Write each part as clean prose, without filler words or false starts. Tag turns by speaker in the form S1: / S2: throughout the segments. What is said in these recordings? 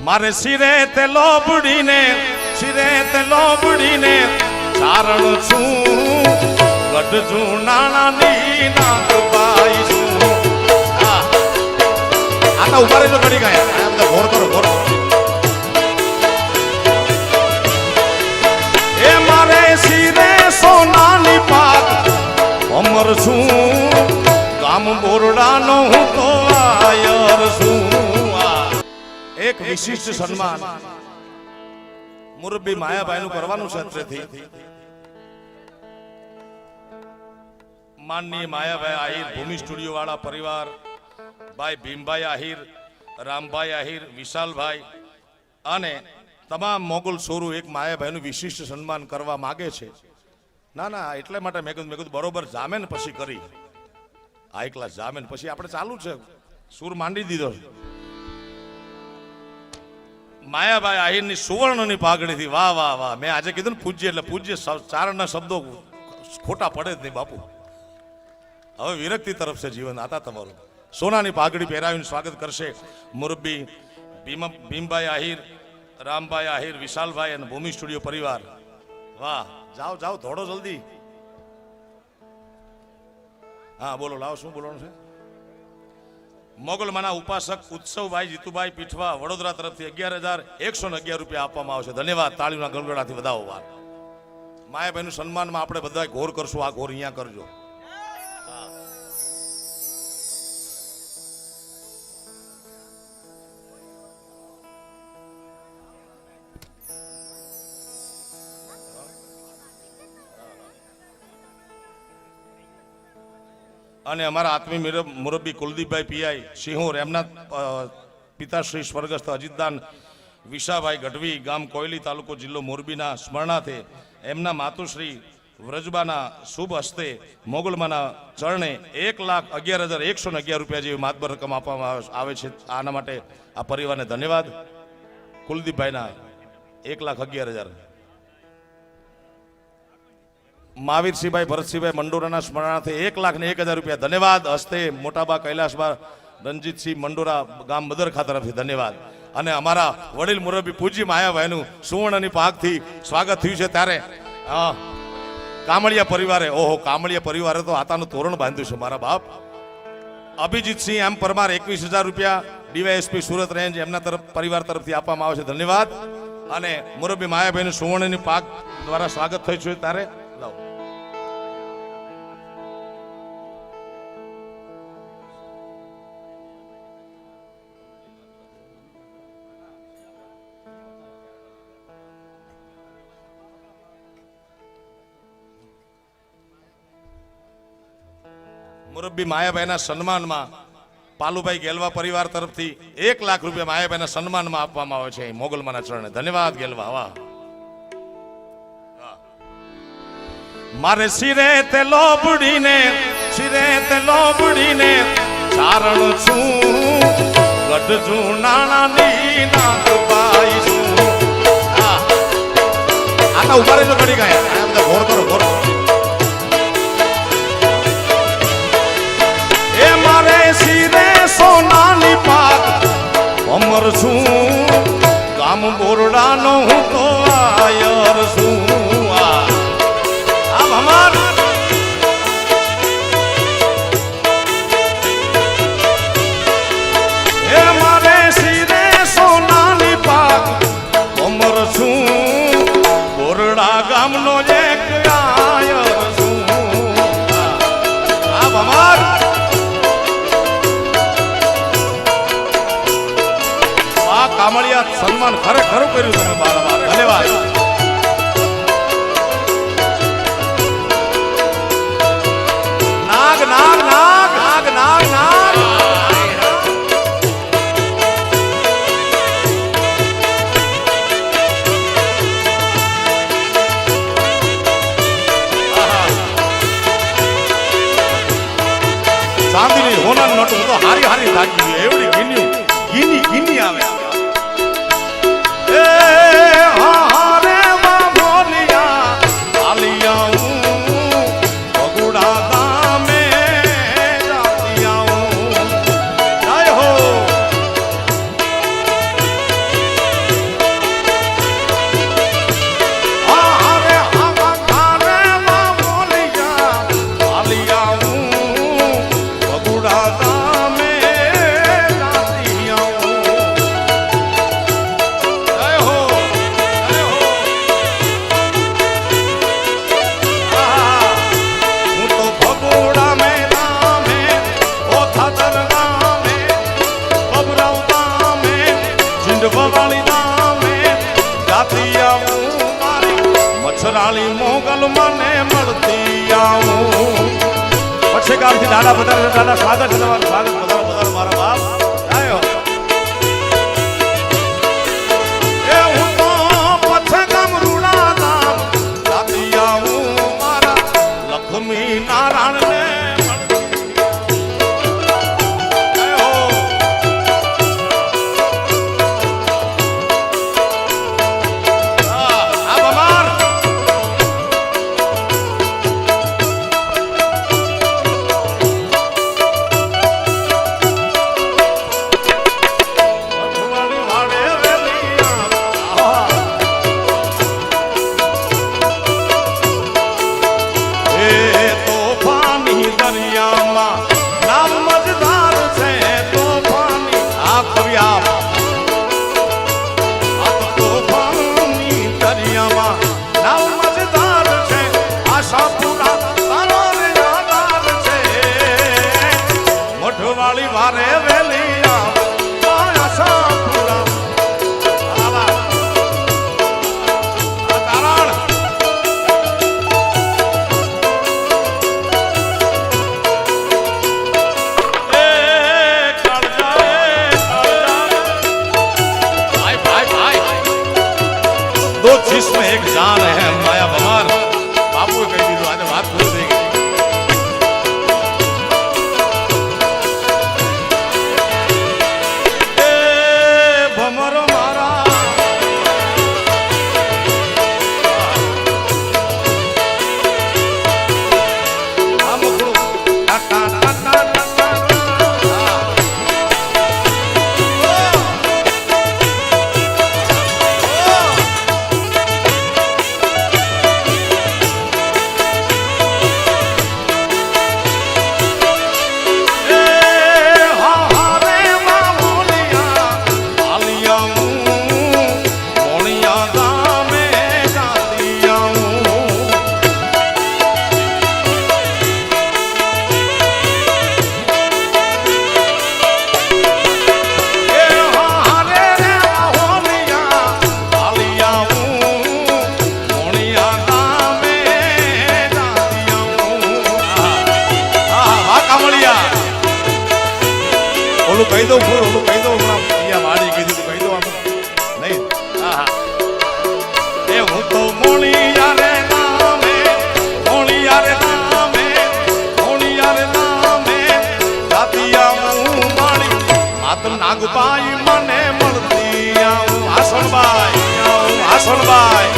S1: મારે શિરે તે લોબડીને ચારણ છું ગઢજુ નાણાની નાગબાઈ છું. આના ઉભા રહેજો ઘડી ગયા આમ તો ઘોર કરો ઘોર. એ મારે શિરે સોનાની પાક અમર છું ગામ બોરડાનો હું તો આયર છું. એક વિશિષ્ટ સન્માન મુરબ્બી માયાભાઈ નું કરવાનું છે અત્રેથી. માનનીય માયાભાઈ આહિર, ભૂમિ સ્ટુડિયો વાળા પરિવાર, ભાઈ ભીમભાઈ આહિર, રામભાઈ આહિર, વિશાલભાઈ અને તમામ મોગલ સોરુ એક માયાભાઈ નું વિશિષ્ટ સન્માન કરવા માંગે છે. ના ના એટલે માટે મેં કીધું બરોબર જામેન પછી કરી. આ એકલા જામેન પછી આપણે ચાલુ છે, સૂર માંડી દીધો છે. માયાભાઈ આહિરની સુવર્ણની પાઘડીથી વાહ વાહ વાહ. મેં આજે કીધું ને પૂજ્ય એટલે પૂજ્ય ચારણના શબ્દો ખોટા પડે જ નહીં બાપુ. હવે વિરક્તિ તરફ છે જીવન. આતા તમારું સોનાની પાઘડી પહેરાવીને સ્વાગત કરશે મુરબ્બી ભીમભાઈ આહિર, રામભાઈ આહિર, વિશાલભાઈ અને ભૂમિ સ્ટુડિયો પરિવાર. વાહ, જાઓ જાઓ થોડો જલ્દી. હા બોલો, લાવો શું બોલવાનું છે? મોગલમાના ઉપાસક ઉત્સવભાઈ જીતુભાઈ પીઠવા વડોદરા તરફથી 11,111 રૂપિયા આપવામાં આવશે. ધન્યવાદ. તાળીના ગણગડાથી વધાવો વાર. માયાભાઈનું સન્માનમાં આપણે બધા ઘોર કરશું. આ ઘોર અહીંયા કરજો. અને અમારા આત્મીય મુરબ્બી કુલદીપભાઈ પીઆઈ સિંહોર, એમના પિતાશ્રી સ્વર્ગસ્થ અજીતદાન વિશાભાઈ ગઢવી, ગામ કોયલી, તાલુકો જિલ્લો મોરબીના સ્મરણાર્થે એમના માતુશ્રી વ્રજબાના શુભ હસ્તે મોગલમાના ચરણે 1,11,111 રૂપિયા જેવી માતબર રકમ આપવામાં આવે છે. આના માટે આ પરિવારને ધન્યવાદ. કુલદીપભાઈના 1,11,000. મહાવીરસિંહભાઈ ભરતસિંહભાઈ મંડોરાના સ્મરણાર્થે 1,01,000 રૂપિયા. ધન્યવાદ. હસ્તે મોટાબા કૈલાસબા રણજીતસિંહ મંડોરા, ગામ મદરખા તરફથી ધન્યવાદ. અને અમારા વડીલ મુરબ્બી પૂજ્ય માયાભાઈનું સુવર્ણની પાકથી સ્વાગત થયું છે. ત્યારે કામળિયા પરિવારે, ઓહો કામળિયા પરિવારે તો આતાનું તોરણ બાંધ્યું છે મારા બાપ. અભિજીતસિંહ એમ પરમાર 21,000 રૂપિયા ડીવાયએસપી સુરત રેન્જ, એમના તરફ પરિવાર તરફથી આપવામાં આવે છે. ધન્યવાદ. અને મુરબ્બી માયાભાઈનું સુવર્ણની પાક દ્વારા સ્વાગત થયું છે. ત્યારે મુરબ્બી માયાભાઈના સન્માનમાં પાલુભાઈ ગેલવા પરિવાર તરફથી 1,00,000 રૂપિયા માયાભાઈના સન્માનમાં આપવામાં આવે છે મોગલમાના ચરણે. ધન્યવાદ ગેલવા. વાહ. મારે શિરે તે લોબડીને ચારણ છું ગઢજુ નાણાની નાગબાઈ છું. આના ઉભા રહેજો ઘડી ગયા આમ તો ઘોર કરો ઘોર. એ મારે શિરે સોનાની પાક અમર છું ગામ બોરડાનો હું તો આયર છું. ગામનો એક આયર છું. આ કામળિયા સન્માન ખરેખર કર્યું તમે બાળા. ધન્યવાદ. નાગ નાગ નાગ નાગ નાગ નાગ. ચાંદીની હોના નોટ તો હારી હારી લાગી એવડી ગીની ગીની આવે. એ હારે માં બોલિયા આલિયા બગુડા ગામે માંડવાળી નામે જાતી આવું મારી મચ્છરાળી મોગલ મને મળતી આવું. પછી ગામથી દાદા બધા દાદા સ્વાગત છે તમારું, સ્વાગત બધા બધા મારા બાપ આવ્યો. એ હું તો પછી ગામ રૂડા નામ જાતી આવું મારા લક્ષ્મી નારાયણ ને વારે વેલિયા માયા સાપુરા આલા આ તારણ એ કાળજા भाई भाई भाई दो चीज में एक जान है माया भवान बापू कही दी आज बात भूल देगी. ઓલું કહી દઉં પૂરું, ઓલું કહી દઉં હમણાં અહીંયા વાડી કીધું કહી દઉં આમ નહીં. હા એ હું તો મોણિયારે નામે મોણિયારે નામે મોણિયારે નામે જાતિયા હું માણી માત નાગબાઈ મને મળતી આવું આસણબાઈ આવું આસણબાઈ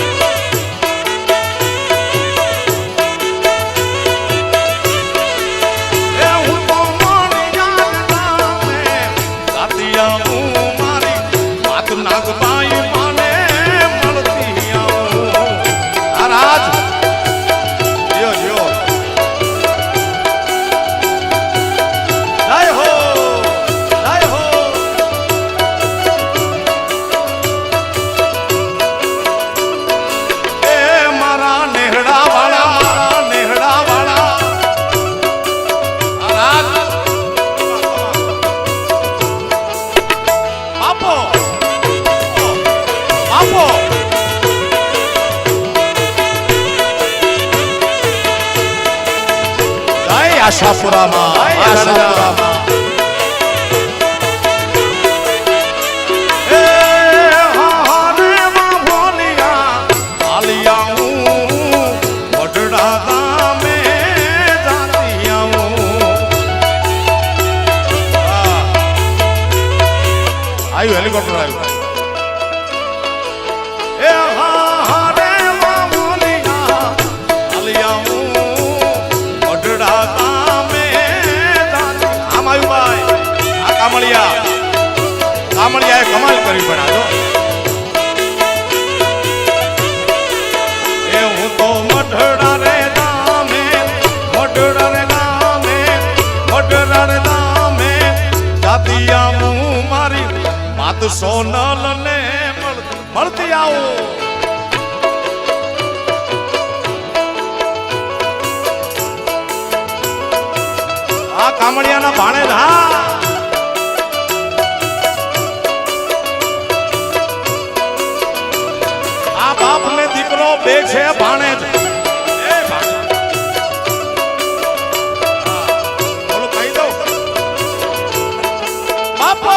S1: નાગબાઈ માને મળતી આવું. આ રાજ જીઓ જીઓ જય હો જય હો. એ મારા નેહડા વાળા મારા નેહડા વાળા આ રાજ બાપો આશાપુરામાં આશાપુરામાં એ હારે માં ભોલિયા આલિયા હું વડડા ગામે જાતી આવું. આવ્યું હેલિકોપ્ટર આવ્યું. એ હારે માં ભોલિયા આલિયા હું વડડા કામળિયાએ કમાલ કરી પણ આજો. એ હું તો મઢડા રે ગામે મઢડા રે ગામે મઢડા રે ગામે જાતી આવું મારી માત સોનલ ને મળતી આવું. આ કામળિયાના ભાણે ધા બે છે ભાણે જ બોલો કહી દઉં બાપો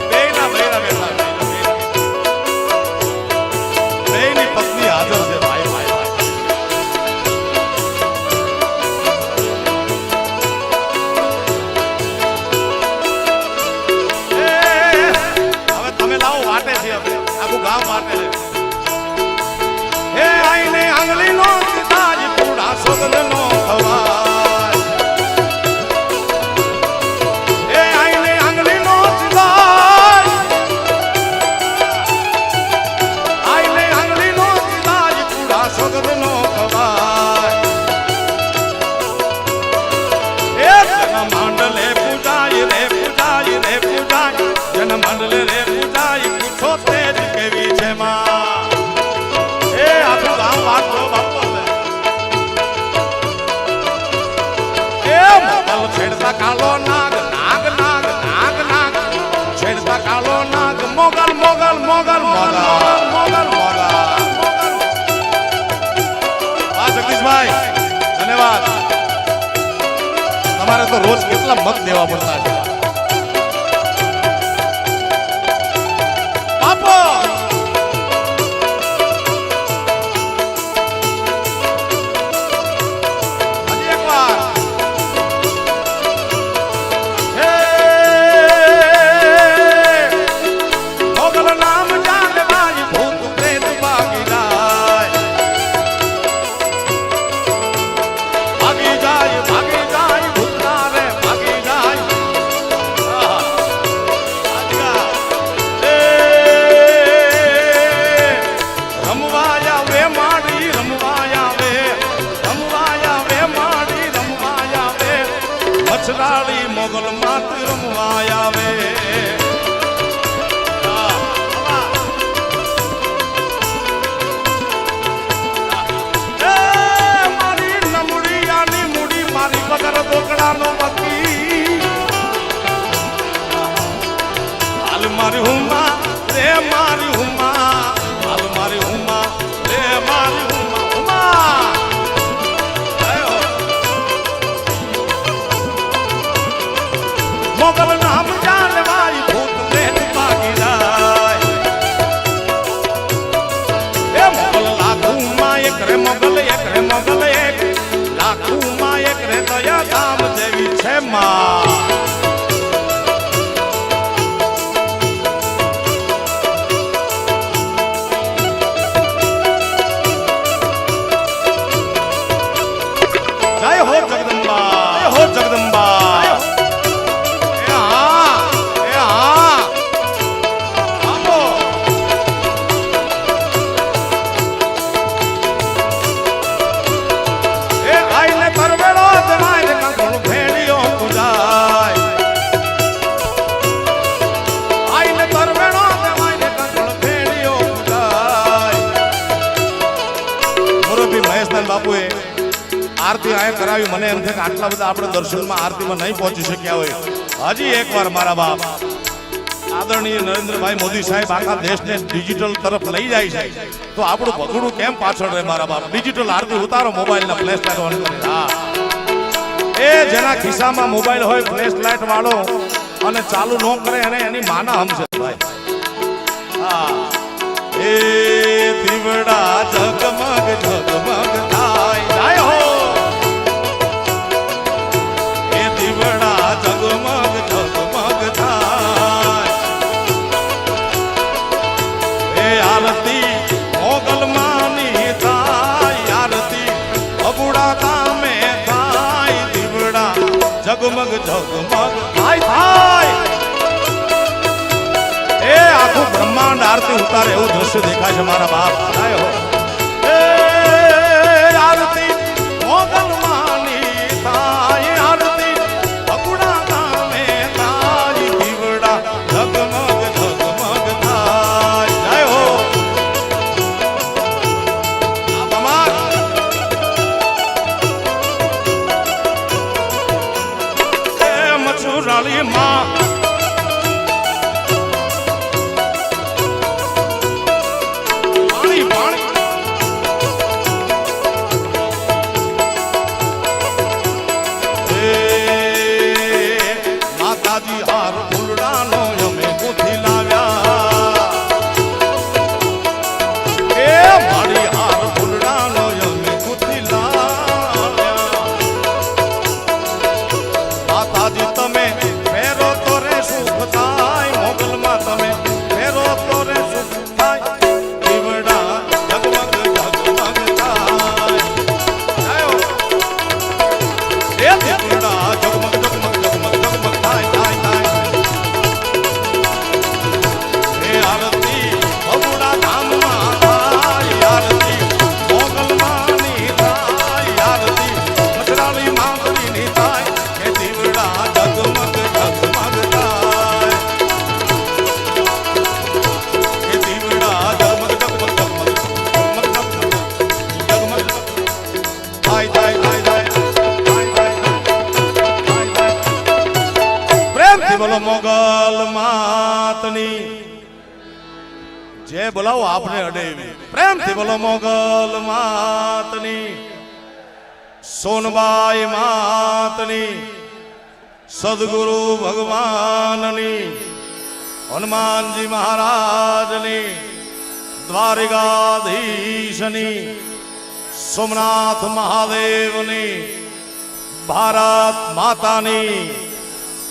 S1: બેના બેના બેઠા બેની પત્ની હાજર છે ભાઈ ભાઈ આખું ગામ માટે હે આઈને આંગળી નો તાજ પૂડા સોગન નો ખવાય હે આઈને આંગળી નો તાજ આઈને આંગળી નો તાજ પૂડા સોગન નો ખવાય હે જન મંડલે પૂજાય રે પૂજાય રે પૂજાય જન મંડલે રે પૂજાય તેજ કેવી છે માં એ આખું ગામ વાતો બાપો એ મોગલ છેડતા કાલો નાગ નાગ નાગ નાગ નાગ છેડતા કાલો નાગ મોગલ મોગલ મોગલ મોગલ મોગલ મોગલ વાહ જગદીશભાઈ ધન્યવાદ તમારે તો રોજ કેટલા મત દેવા પડતા છે મોગલ માત રમવા આવે મારી નમડી આની મુડી મારી વગર બોકડાનો મકી હાલ મારી હુમા રે મારી હુમા હાલ મારી હુમા રે મારી હુમા હુમા મોગલ નામ જાનવાઈ ભૂત પ્રેત ભાગી જાય એ મોગલ લાખું માં એક રે મોગલ એક રે મોગલ એક લાખું માં એક રે દયા ધામ જેવી છે માં જય હો જગદંબા જય હો જગદંબા બાપુએ આરતી આયા કરાવી મને એમ છે કે આટલા બધા આપણે દર્શનમાં આરતીમાં નહીં પહોંચી શક્યા હોય હજી એકવાર મારા બાપ આદરણીય નરેન્દ્રભાઈ મોદી સાહેબ આખા દેશને ડિજિટલ તરફ લઈ જાય છે તો આપણું ભગડું કેમ પાછળ રહે મારા બાપ ડિજિટલ આરતી ઉતારો મોબાઈલના ફ્લેશ લાઇટ ઓન કરી હા એ જેના ખિસ્સામાં મોબાઈલ હોય ફ્લેશ લાઇટ વાળો અને ચાલુ ન કરે અને એની માના હમશે ભાઈ હા એ દીવડા ઝગમગ ઝગમગ થાય જાય હો એ દીવડા ઝગમગ ઝગમગ થાય એ આરતી મોગલ માની થાય આરતી અબુડા ગામે થાય દીવડા ઝગમગ ઝગમગ થાય થાય એ આખું બ્રહ્માંડ આરતી ઉતારે એવું દ્રશ્ય દેખાય છે મારા બાપ આરતી મોગલ માની થાય આરતી અબુડા ગામે થાય દીવડા ઝગમગ ઝગમગ થાય જય હો મચુરાળી માં જે બોલાવો આપને અડે એવી પ્રેમથી બોલો મોગલ માતની સોનબાઈ માતની સદગુરુ ભગવાનની હનુમાનજી મહારાજની દ્વારિકાધીશની સોમનાથ મહાદેવની ભારત માતાની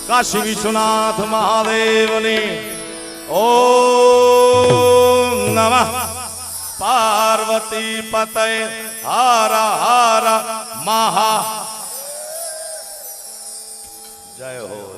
S1: કાશી વિશ્વનાથ મહાદેવની ઓમ નમઃ પાર્વતી પતય હર હર મહા જય હો.